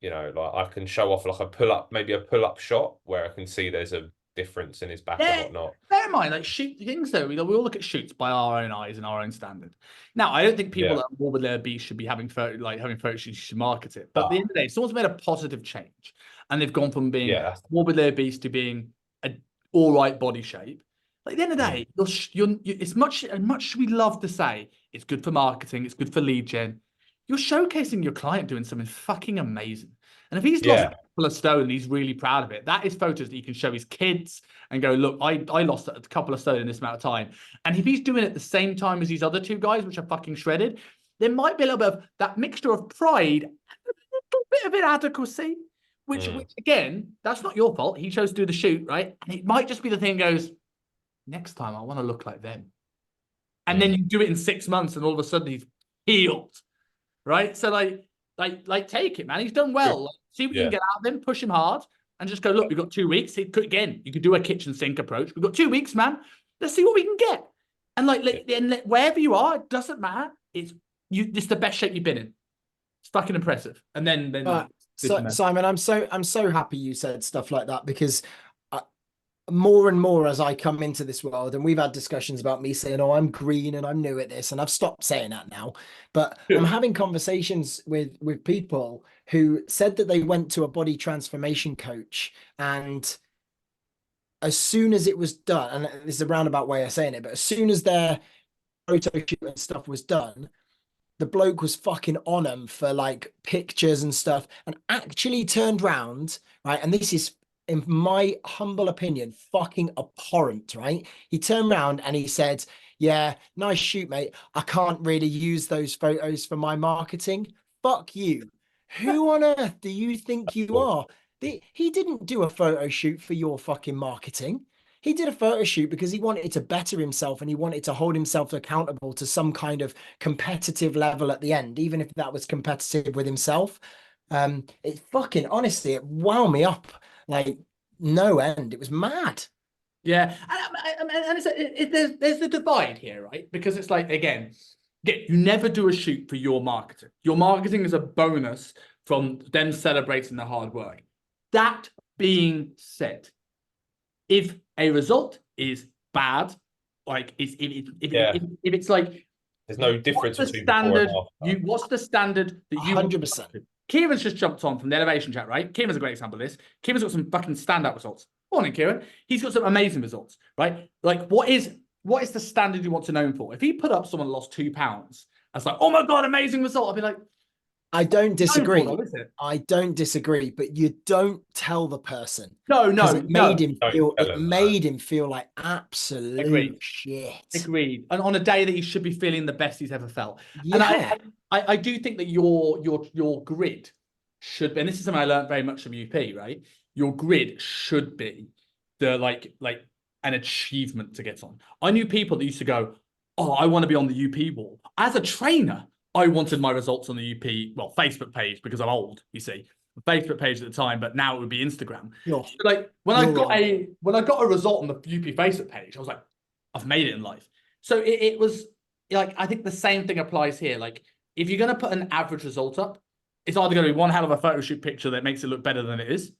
Speaker 2: like I can show off like maybe a pull up shot where I can see there's a difference in his back and whatnot.
Speaker 1: Bear in mind, like shoot things though, we all look at shoots by our own eyes and our own standard. Now, I don't think people that are morbid obese should be having photo shoots. You should market it. But at the end of the day, someone's made a positive change, and they've gone from being morbidly obese to being a all right body shape. Like at the end of the day, it's as much as we love to say it's good for marketing, it's good for lead gen. You're showcasing your client doing something fucking amazing. And if he's lost a couple of stone and he's really proud of it, that is photos that he can show his kids and go, look, I lost a couple of stone in this amount of time. And if he's doing it at the same time as these other 2 guys, which are fucking shredded, there might be a little bit of that mixture of pride and a little bit of inadequacy, which again, that's not your fault. He chose to do the shoot, right? And it might just be the thing goes, next time I want to look like them. And then you do it in 6 months and all of a sudden he's healed. Right, so like take it, man. He's done well. Like, see what you can get out of him. Push him hard, and just go. Look, we've got 2 weeks. You could do a kitchen sink approach. We've got 2 weeks, man. Let's see what we can get. And and wherever you are, it doesn't matter. It's the best shape you've been in. It's fucking impressive. And then
Speaker 4: Simon, I'm so happy you said stuff like that, because more and more as I come into this world, and we've had discussions about me saying, oh, I'm green and I'm new at this, and I've stopped saying that now, but I'm having conversations with people who said that they went to a body transformation coach, and as soon as it was done, and this is a roundabout way of saying it, but as soon as their photo shoot and stuff was done, the bloke was fucking on them for like pictures and stuff, and actually turned round, right? And this is, in my humble opinion, fucking abhorrent, right? He turned around and he said, yeah, nice shoot, mate. I can't really use those photos for my marketing. Fuck you. Who on earth do you think you are? He didn't do a photo shoot for your fucking marketing. He did a photo shoot because he wanted to better himself, and he wanted to hold himself accountable to some kind of competitive level at the end, even if that was competitive with himself. It fucking, honestly, it wound me up like no end. It was mad.
Speaker 1: Yeah, and there's the divide here, right? Because it's like, again, you never do a shoot for your marketing. Your marketing is a bonus from them celebrating the hard work. That being said, if a result is bad, like if it's like,
Speaker 2: there's no difference between
Speaker 1: standard. What's the standard that you
Speaker 4: 100%?
Speaker 1: Kieran's just jumped on from the elevation chat, right? Kieran's a great example of this. Kieran's got some fucking standout results. Morning, Kieran. He's got some amazing results, right? Like, what is the standard you want to know for? If he put up someone who lost 2 pounds, that's like, oh my God, amazing result. I'd be like,
Speaker 4: I don't disagree. I don't disagree, but you don't tell the person.
Speaker 1: No.
Speaker 4: It made him feel like absolute shit.
Speaker 1: Agreed. And on a day that he should be feeling the best he's ever felt.
Speaker 4: Yeah.
Speaker 1: And I do think that your grid should be, and this is something I learned very much from UP, right? Your grid should be the like an achievement to get on. I knew people that used to go, oh, I want to be on the UP wall. As a trainer, I wanted my results on the UP, Facebook page, because I'm old, you see. Facebook page at the time, but now it would be Instagram. So like when I got a result on the UP Facebook page, I was like, I've made it in life. So it was like, I think the same thing applies here. Like, if you're going to put an average result up, it's either going to be one hell of a photo shoot picture that makes it look better than it is,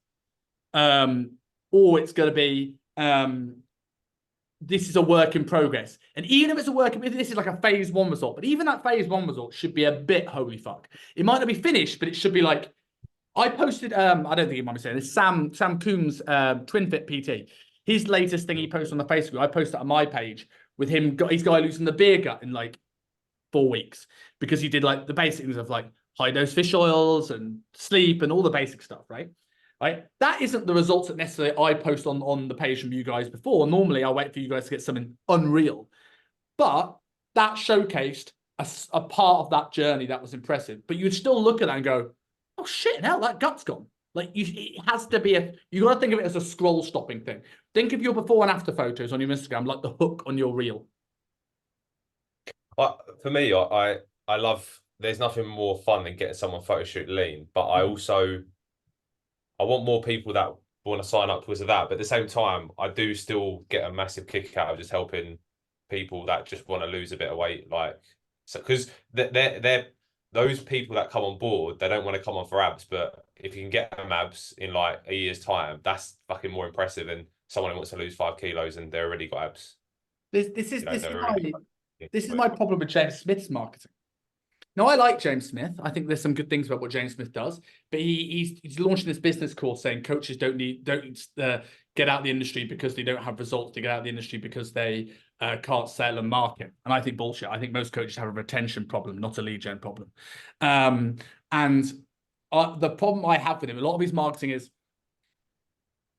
Speaker 1: or it's going to be this is a work in progress. And even if it's a work in, this is like a phase 1 result, but even that phase 1 result should be a bit holy fuck. It might not be finished, but it should be like, I posted, I don't think you might be saying this, Sam Coombs, Twin Fit PT. His latest thing he posted on the Facebook, I posted it on my page with him, his guy losing the beer gut in like 4 weeks because he did like the basic things of like high dose fish oils and sleep and all the basic stuff, right? Right. That isn't the results that necessarily I post on the page from you guys before. Normally, I'll wait for you guys to get something unreal. But that showcased a part of that journey that was impressive. But you'd still look at that and go, oh shit, hell, that gut's gone. Like it has to be you got to think of it as a scroll stopping thing. Think of your before and after photos on your Instagram, like the hook on your reel.
Speaker 2: For me, I love. There's nothing more fun than getting someone photo shoot lean, but I want more people that want to sign up because of that. But at the same time, I do still get a massive kick out of just helping people that just want to lose a bit of weight, like so because they're those people that come on board, they don't want to come on for abs, but if you can get them abs in like a year's time, that's fucking more impressive than someone who wants to lose 5 kilos and they're already got abs.
Speaker 1: This is my problem with James Smith's marketing. Now, I like James Smith. I think there's some good things about what James Smith does, but he's launching this business course saying coaches don't get out of the industry because they don't have results. They get out of the industry because they can't sell and market. And I think bullshit. I think most coaches have a retention problem, not a lead gen problem. And the problem I have with him, a lot of his marketing is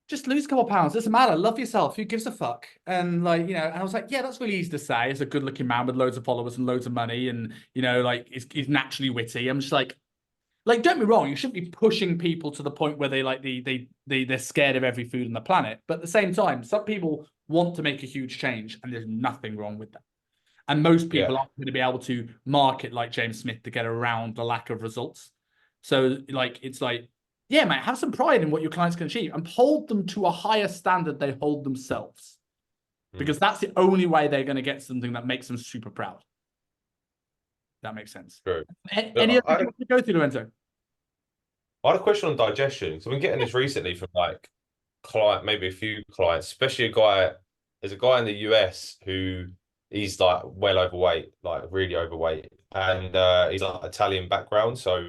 Speaker 1: just lose a couple of pounds. Doesn't matter. Love yourself. Who gives a fuck? And like, and I was like, yeah, that's really easy to say. It's a good looking man with loads of followers and loads of money. And, like he's naturally witty. I'm just like, don't get me wrong. You shouldn't be pushing people to the point where they're scared of every food on the planet. But at the same time, some people want to make a huge change and there's nothing wrong with that. And most people aren't going to be able to market like James Smith to get around the lack of results. So like, it's like, yeah, mate, have some pride in what your clients can achieve and hold them to a higher standard they hold themselves. Because that's the only way they're going to get something that makes them super proud. That makes sense.
Speaker 2: True.
Speaker 1: Any other to go through, Lorenzo?
Speaker 2: I had a question on digestion. So I've been getting this recently from like maybe a few clients, especially there's a guy in the US who he's like well overweight, like really overweight. And he's like Italian background. So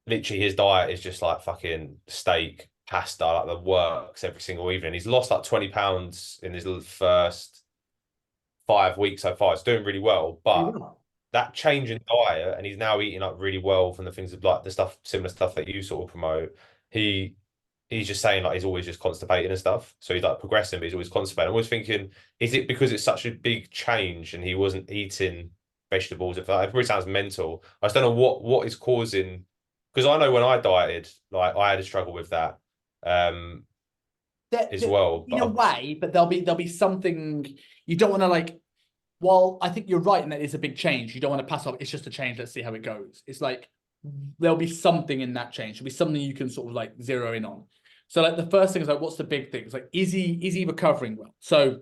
Speaker 2: literally his diet is just like fucking steak, pasta, like the works every single evening. He's lost like 20 pounds in his first 5 weeks so far. It's doing really well, but that change in diet, and he's now eating up really well from the things of like similar stuff that you sort of promote. He's just saying like he's always just constipated and stuff. So he's like progressing, but he's always constipated. I'm always thinking, is it because it's such a big change and he wasn't eating vegetables? It probably sounds mental. I just don't know what is causing. Because I know when I dieted, like I had a struggle with that as well.
Speaker 1: In a way, but there'll be something you don't want to like. Well, I think you're right in that it's a big change. You don't want to pass off. It's just a change. Let's see how it goes. It's like there'll be something in that change. There'll be something you can sort of like zero in on. So like the first thing is like, what's the big thing? It's like, is he recovering well? So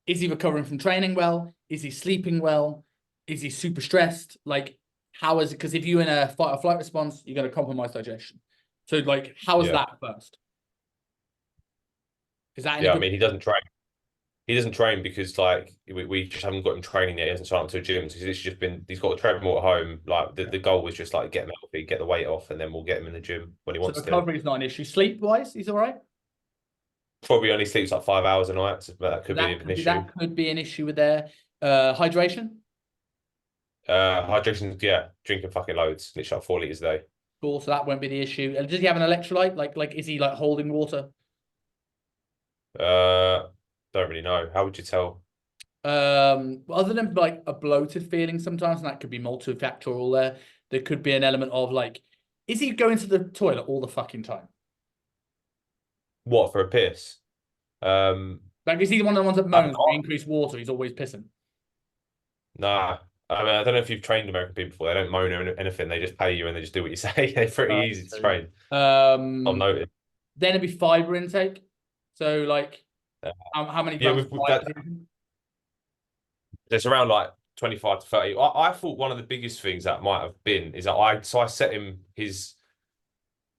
Speaker 1: is he recovering from training well? Is he sleeping well? Is he super stressed? Like, how is it? Because if you're in a fight or flight response, you're going to compromise digestion. So, like, how is that first? Is that
Speaker 2: I mean, he doesn't train. He doesn't train because, like, we just haven't got him training yet. He hasn't signed up to a gym. So he's got a treadmill at home. Like, the goal was just, like, get him healthy, get the weight off, and then we'll get him in the gym when he wants to.
Speaker 1: Recovery is not an issue. Sleep-wise, he's all right?
Speaker 2: Probably only sleeps, like, 5 hours a night. So that could be an issue.
Speaker 1: That could be an issue with their hydration.
Speaker 2: Hydration, drinking fucking loads, literally like 4 liters a day.
Speaker 1: Cool, so that won't be the issue. Does he have an electrolyte? Like, is he like holding water?
Speaker 2: Don't really know. How would you tell?
Speaker 1: Other than like a bloated feeling sometimes, and that could be multifactorial. There could be an element of like, is he going to the toilet all the fucking time?
Speaker 2: What, for a piss?
Speaker 1: Like, is he one of the ones that moans when increased water? He's always pissing.
Speaker 2: Nah. I mean, I don't know if you've trained American people before. They don't moan or anything. They just pay you and they just do what you say. They're pretty easy to train. I've noticed.
Speaker 1: Then it'd be fiber intake. So, like, how many grams of fiber?
Speaker 2: It's around like 25 to 30. I thought one of the biggest things that might have been is that I set him his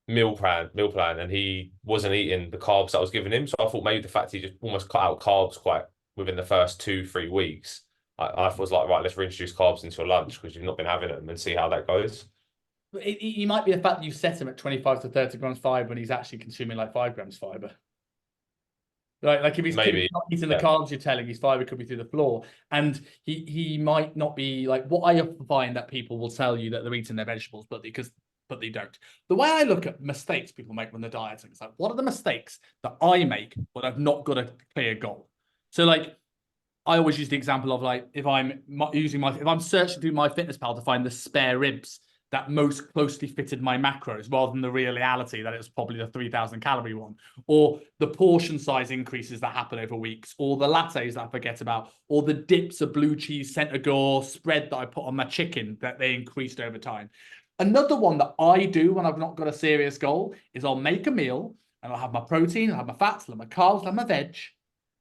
Speaker 2: meal plan, and he wasn't eating the carbs that I was giving him. So I thought maybe the fact he just almost cut out carbs quite within the first 2-3 weeks. I was like, right, let's reintroduce carbs into your lunch because you've not been having them and see how that goes.
Speaker 1: It might be the fact that you set him at 25 to 30 grams fiber when he's actually consuming like 5 grams fiber. Right, like if he's
Speaker 2: Maybe,
Speaker 1: not eating the
Speaker 2: yeah.
Speaker 1: carbs you're telling, his fiber could be through the floor, and he might not be like what I often find that people will tell you that they're eating their vegetables, but they don't. The way I look at mistakes people make when they're dieting, it's like, what are the mistakes that I make when I've not got a clear goal? So like, I always use the example of like if I'm searching through MyFitnessPal to find the spare ribs that most closely fitted my macros rather than the real reality that it was probably the 3,000 calorie one, or the portion size increases that happen over weeks, or the lattes that I forget about, or the dips of blue cheese Centigore spread that I put on my chicken that they increased over time. Another one that I do when I've not got a serious goal is I'll make a meal and I'll have my protein, I'll have my fats, I'll have my carbs, I'll have my veg,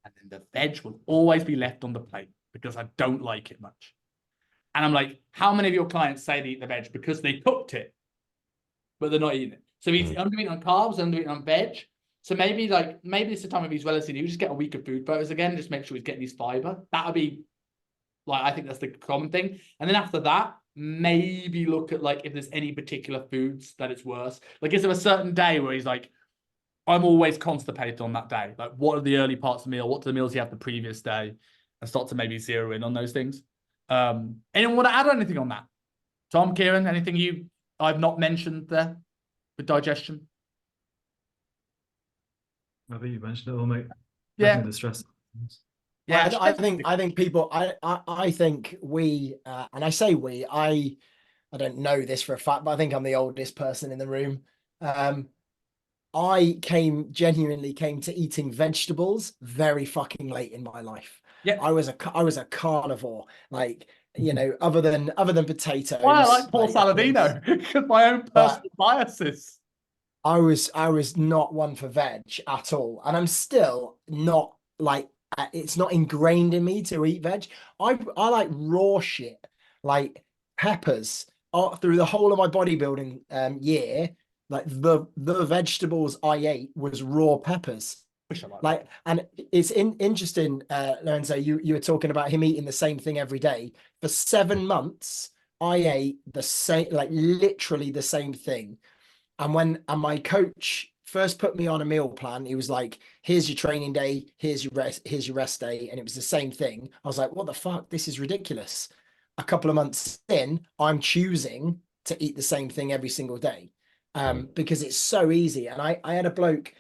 Speaker 1: and then the veg will always be left on the plate because I don't like it much. And I'm like, how many of your clients say they eat the veg because they cooked it, but they're not eating it? So he's undereating on carbs, undereating on veg. So maybe it's the time of he's relatively new, just get a week of food photos again, just make sure he's getting his fiber. That would be like, I think that's the common thing. And then after that, maybe look at like if there's any particular foods that it's worse. Like, is there a certain day where he's like, I'm always constipated on that day? Like, what are the early parts of the meal? What do the meals you have the previous day? And start to maybe zero in on those things. Anyone want to add anything on that? Tom, Kieran, anything I've not mentioned there with digestion?
Speaker 5: I think you mentioned it all, mate.
Speaker 1: Yeah.
Speaker 5: Definitely the stress.
Speaker 1: Yeah,
Speaker 4: I think people, I think we, and I say we, I don't know this for a fact, but I think I'm the oldest person in the room. I genuinely came to eating vegetables very fucking late in my life.
Speaker 1: Yeah,
Speaker 4: I was a carnivore, like, you know, other than potatoes.
Speaker 1: Why I like Paul
Speaker 4: like,
Speaker 1: Saladino because my own personal biases.
Speaker 4: I was not one for veg at all, and I'm still not like, it's not ingrained in me to eat veg. I like raw shit, like peppers. Through the whole of my bodybuilding year, like the vegetables I ate was raw peppers. Like, and it's interesting, Lorenzo, you were talking about him eating the same thing every day. For 7 months, I ate the same, like literally the same thing. And my coach first put me on a meal plan, he was like, here's your training day, here's your rest day. And it was the same thing. I was like, what the fuck? This is ridiculous. A couple of months in, I'm choosing to eat the same thing every single day. Because it's so easy. And I had a bloke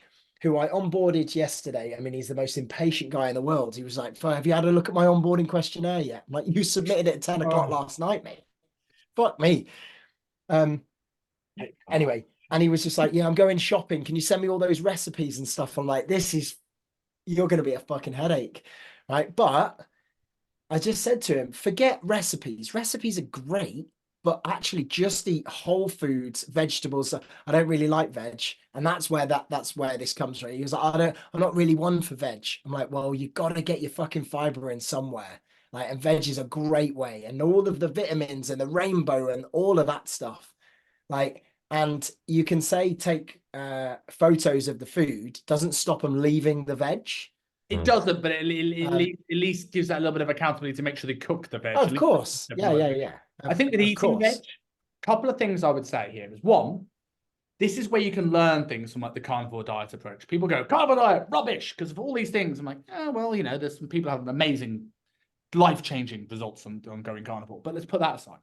Speaker 4: who I onboarded yesterday. I mean, he's the most impatient guy in the world. He was like, have you had a look at my onboarding questionnaire yet? I'm like, you submitted it at 10 o'clock last night, mate. Fuck me. Anyway, and he was just like, yeah, I'm going shopping. Can you send me all those recipes and stuff? I'm like, you're going to be a fucking headache, right? But I just said to him, forget recipes. Recipes are great, but actually just eat whole foods, vegetables. I don't really like veg. And that's where this comes from. He was like, I'm not really one for veg. I'm like, well, you got to get your fucking fiber in somewhere. Like, and veg is a great way. And all of the vitamins and the rainbow and all of that stuff. Like, and you can say, take photos of the food, doesn't stop them leaving the veg.
Speaker 1: It doesn't, but it at least gives that a little bit of accountability to make sure they cook the veg.
Speaker 4: Of course. Yeah.
Speaker 1: I think with eating veg, a couple of things I would say here is, one, this is where you can learn things from like the carnivore diet approach. People go, carnivore diet, rubbish, because of all these things. I'm like, oh, well, you know, there's some people have amazing, life-changing results on going carnivore, but let's put that aside.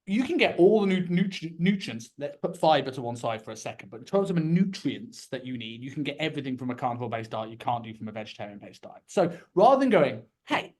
Speaker 1: You can get all the nutrients. Let's put fiber to one side for a second. But in terms of the nutrients that you need, you can get everything from a carnivore-based diet you can't do from a vegetarian-based diet. So rather than going, hey,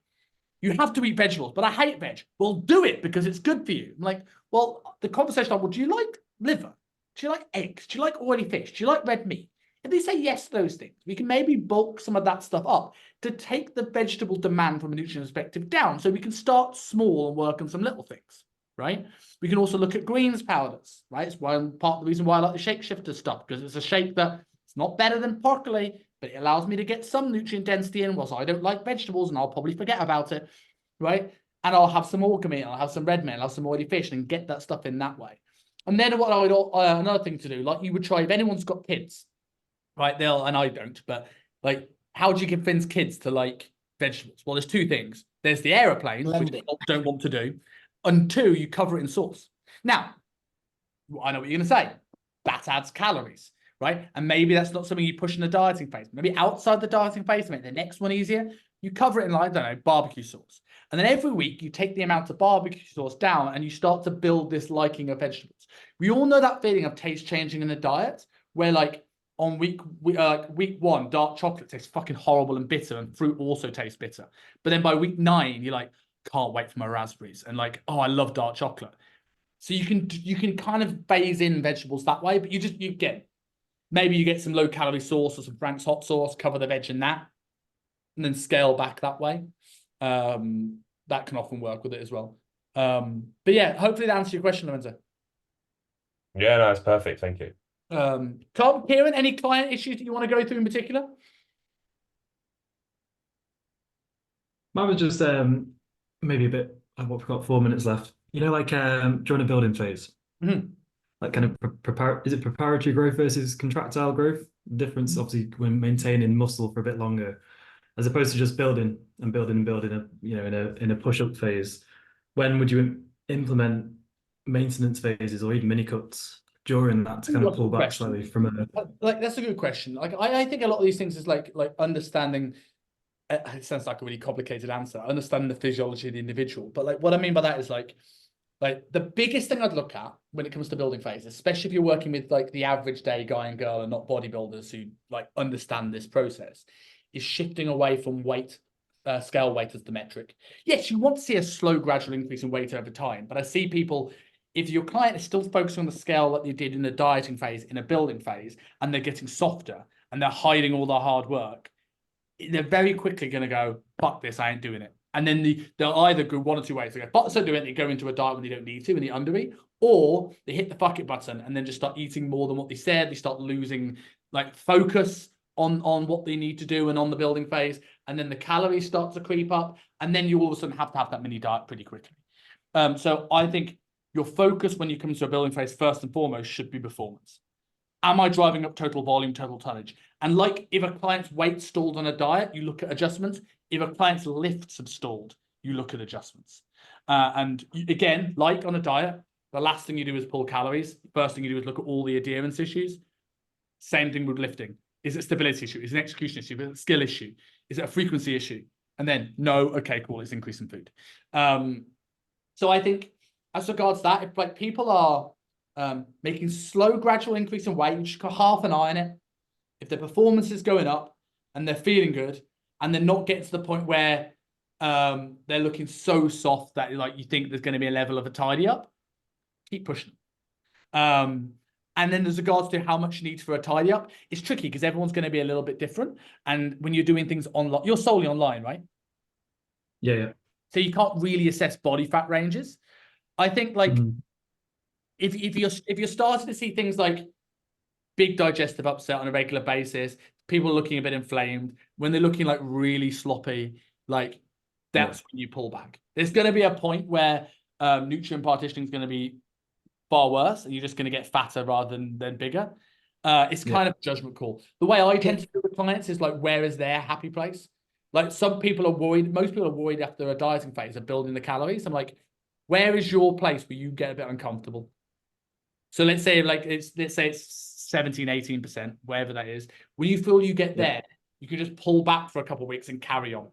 Speaker 1: you have to eat vegetables, but I hate veg. Well, do it because it's good for you. I'm like, well, the conversation of, well, do you like liver? Do you like eggs? Do you like oily fish? Do you like red meat? If they say yes to those things, we can maybe bulk some of that stuff up to take the vegetable demand from a nutrient perspective down so we can start small and work on some little things. Right? We can also look at greens powders, right? It's one part of the reason why I like the shake shifter stuff, because it's a shake that it's not better than percolate, but it allows me to get some nutrient density in, whilst I don't like vegetables and I'll probably forget about it, right? And I'll have some organ meat, I'll have some red meat, I'll have some oily fish and get that stuff in that way. And then what I would, another thing to do, like you would try, if anyone's got kids, right? And I don't, but like, how do you convince kids to like vegetables? Well, there's two things. There's the aeroplane, which I don't want to do. And two, you cover it in sauce. Now, I know what you're going to say. That adds calories. right? And maybe that's not something you push in the dieting phase. Maybe outside the dieting phase to make the next one easier, you cover it in, like, I don't know, barbecue sauce. And then every week you take the amount of barbecue sauce down and you start to build this liking of vegetables. We all know that feeling of taste changing in the diet, where like on week 1, dark chocolate tastes fucking horrible and bitter, and fruit also tastes bitter. But then by week 9, you're like, can't wait for my raspberries, and like, oh, I love dark chocolate. So you can kind of phase in vegetables that way, but you get, maybe you get some low calorie sauce or some Frank's hot sauce, cover the veg in that, and then scale back that way. That can often work with it as well. But yeah, hopefully that answers your question, Lorenzo.
Speaker 2: Yeah, no, it's perfect. Thank you.
Speaker 1: Tom, Kieran, any client issues that you want to go through in particular?
Speaker 5: Mine was just maybe a bit. What we've got 4 minutes left. You know, like during a building phase, like kind of is it preparatory growth versus contractile growth? Difference obviously when maintaining muscle for a bit longer, as opposed to just building and building and building. In a push up phase, when would you implement maintenance phases or even mini cuts during that to kind of pull back slightly from a?
Speaker 1: Like, that's a good question. Like, I think a lot of these things is like understanding. It sounds like a really complicated answer. Understanding the physiology of the individual, but like what I mean by that is like the biggest thing I'd look at when it comes to building phases, especially if you're working with like the average day guy and girl and not bodybuilders who like understand this process, is shifting away from weight, scale weight as the metric. Yes, you want to see a slow, gradual increase in weight over time, but I see people, if your client is still focusing on the scale that they did in the dieting phase, in a building phase, and they're getting softer and they're hiding all their hard work, they're very quickly going to go, fuck this, I ain't doing it. And then they'll either go one or two ways. They go, fuck, so do it, they go into a diet when they don't need to, and they under-eat, or they hit the fuck it button and then just start eating more than what they said. They start losing like focus on what they need to do and on the building phase. And then the calories start to creep up. And then you all of a sudden have to have that mini diet pretty quickly. So I think your focus when you come to a building phase, first and foremost, should be performance. Am I driving up total volume, total tonnage? And like if a client's weight stalled on a diet, you look at adjustments. If a client's lifts have stalled, you look at adjustments. And again, like on a diet, the last thing you do is pull calories. First thing you do is look at all the adherence issues. Same thing with lifting. Is it a stability issue? Is it an execution issue? Is it a skill issue? Is it a frequency issue? And then, no, okay, cool, it's increasing food. So I think as regards that, if like people are making slow, gradual increase in weight, you just got half an eye on it. If their performance is going up and they're feeling good and they're not getting to the point where they're looking so soft that like you think there's going to be a level of a tidy up, keep pushing. And then as regards to how much you need for a tidy up, it's tricky because everyone's going to be a little bit different. And when you're doing things online, you're solely online, right?
Speaker 5: Yeah.
Speaker 1: So you can't really assess body fat ranges. I think like if you're starting to see things like big digestive upset on a regular basis, people looking a bit inflamed, when they're looking like really sloppy, like that's when you pull back. There's going to be a point where nutrient partitioning is going to be far worse, and you're just going to get fatter rather than bigger. It's kind of a judgment call. The way I tend to do with clients is like, where is their happy place? Like some people are worried, most people are worried after a dieting phase of building the calories. I'm like, where is your place where you get a bit uncomfortable? So let's say it's 17, 18%, wherever that is. When you feel you get there, you can just pull back for a couple of weeks and carry on.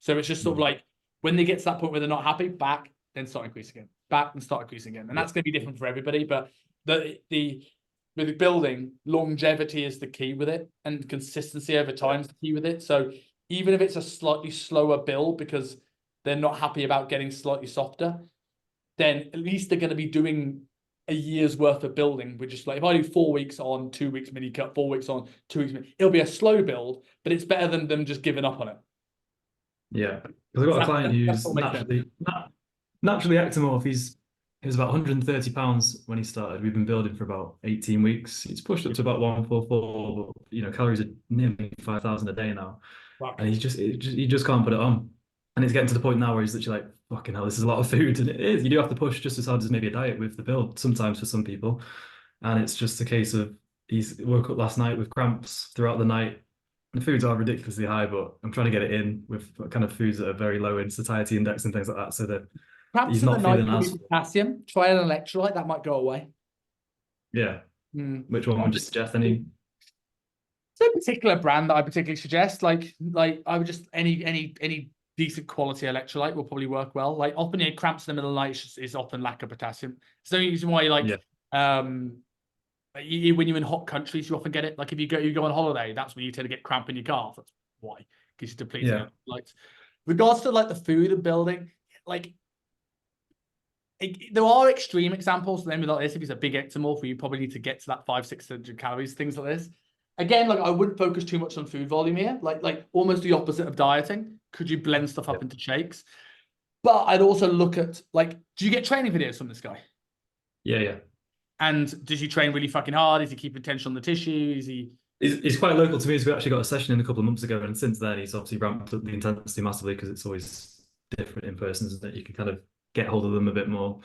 Speaker 1: So it's just sort of like when they get to that point where they're not happy, back, then start increasing again, back and start increasing again. And that's going to be different for everybody. But with the building, longevity is the key with it, and consistency over time is the key with it. So even if it's a slightly slower build because they're not happy about getting slightly softer, then at least they're going to be doing a year's worth of building. We're just like, if I do 4 weeks on, 2 weeks mini cut, 4 weeks on, 2 weeks mini, it'll be a slow build, but it's better than them just giving up on it.
Speaker 5: Yeah, because I've got a client who's naturally ectomorph. He was about 130 pounds when he started. We've been building for about 18 weeks. He's pushed up to about 144, but calories are nearly 5,000 a day now.
Speaker 1: Wow.
Speaker 5: And he just can't put it on. And it's getting to the point now where he's literally like, fucking hell, this is a lot of food. And it is. You do have to push just as hard as maybe a diet with the build sometimes for some people. And it's just a case of he's woke up last night with cramps throughout the night. The foods are ridiculously high, but I'm trying to get it in with kind of foods that are very low in satiety index and things like that, so that
Speaker 1: Perhaps
Speaker 5: he's
Speaker 1: in
Speaker 5: not
Speaker 1: the night
Speaker 5: feeling as
Speaker 1: potassium. Try an electrolyte, that might go away.
Speaker 5: Yeah. Which one would you suggest? Any?
Speaker 1: No particular brand that I particularly suggest. Like I would just any decent quality electrolyte will probably work well. Like often it cramps in the middle of the night is often lack of potassium. It's the only reason why when you're in hot countries you often get it. Like if you go on holiday, that's when you tend to get cramp in your calf. That's why, because you're depleting electrolytes. Regards to like the food and building, like there are extreme examples. Then with like this, if it's a big ectomorph, where you probably need to get to that 500-600 calories, things like this. Again, like I wouldn't focus too much on food volume here. Like almost the opposite of dieting. Could you blend stuff up into shakes? But I'd also look at like, do you get training videos from this guy?
Speaker 5: Yeah.
Speaker 1: And does he train really fucking hard? Is he keeping tension on the tissue? Is he?
Speaker 5: He's quite local to me. So we actually got a session in a couple of months ago, and since then he's obviously ramped up the intensity massively because it's always different in person, isn't it? You can kind of get hold of them a bit more.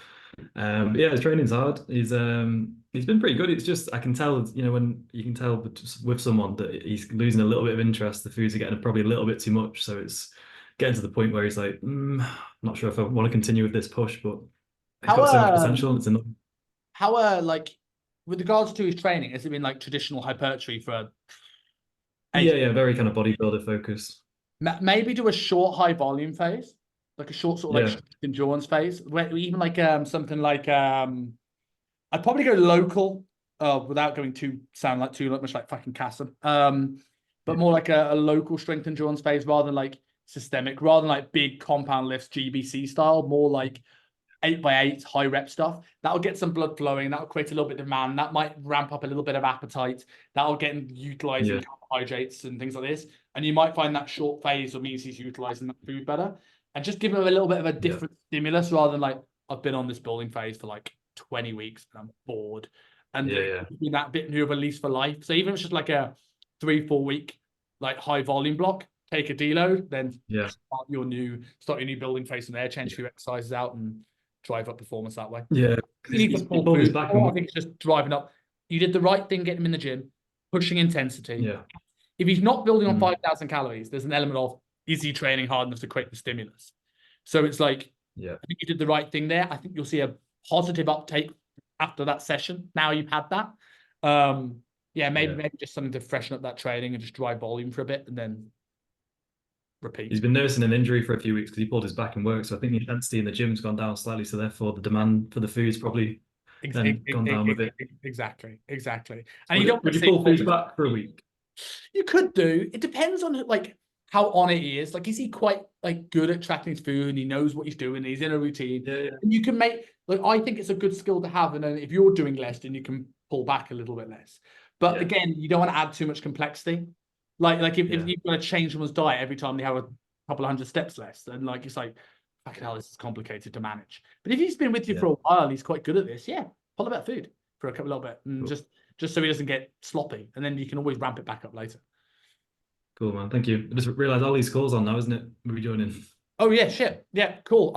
Speaker 5: Yeah, his training's hard. He's been pretty good. It's just I can tell, when you can tell with someone that he's losing a little bit of interest. The foods are getting probably a little bit too much, so it's getting to the point where he's like, not sure if I want to continue with this push, but he's got so much potential. And it's enough.
Speaker 1: How like with regards to his training, has it been like traditional hypertrophy for?
Speaker 5: Yeah, very kind of bodybuilder focus.
Speaker 1: Maybe do a short high volume phase. Like a short sort of like endurance phase, where even like something like I'd probably go local without going too much like fucking Cassim. But more like a local strength endurance phase rather than like systemic, rather than like big compound lifts GBC style, more like 8x8 high rep stuff. That'll get some blood flowing, that'll create a little bit of demand, that might ramp up a little bit of appetite, that'll get him utilizing carbohydrates and things like this. And you might find that short phase means he's utilizing that food better. And just give him a little bit of a different stimulus rather than like, I've been on this building phase for like 20 weeks and I'm bored. And that bit new release for life. So even if it's just like a 3-4 week like high volume block, take a deload, then start your new building phase from there, change a few exercises out and drive up performance that way.
Speaker 5: Yeah.
Speaker 1: You need to pull food. I think it's just driving up. You did the right thing getting him in the gym, pushing intensity.
Speaker 5: Yeah.
Speaker 1: If he's not building on 5,000 calories, there's an element of, is he training hard enough to create the stimulus? So it's like, I think you did the right thing there. I think you'll see a positive uptake after that session. Now you've had that. Maybe just something to freshen up that training and just drive volume for a bit and then repeat. He's
Speaker 5: been nursing an injury for a few weeks because he pulled his back in work. So I think the intensity in the gym's gone down slightly. So therefore the demand for the food's probably gone down with it.
Speaker 1: Exactly.
Speaker 5: And would you pull food back for a week?
Speaker 1: You could do. It depends on like how on it he is. Like, is he quite like good at tracking his food and he knows what he's doing? He's in a routine. And you can make like, I think it's a good skill to have. And then if you're doing less, then you can pull back a little bit less. But again, you don't want to add too much complexity. Like if you've got to change someone's diet every time they have a couple of 100 steps less, then like it's like, fucking hell, this is complicated to manage. But if he's been with you for a while, he's quite good at this. Pull about food for a little bit and just so he doesn't get sloppy, and then you can always ramp it back up later.
Speaker 5: Cool, man. Thank you. I just realised all these calls on now, isn't it? We're joining.
Speaker 1: Oh yeah, shit. Yeah, cool.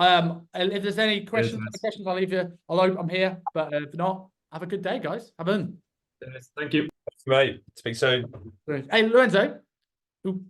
Speaker 1: If there's any questions, I'll leave you. I'm here. But if not, have a good day, guys. Have fun.
Speaker 5: Thank you.
Speaker 2: Mate, speak soon.
Speaker 1: Hey, Lorenzo. Ooh.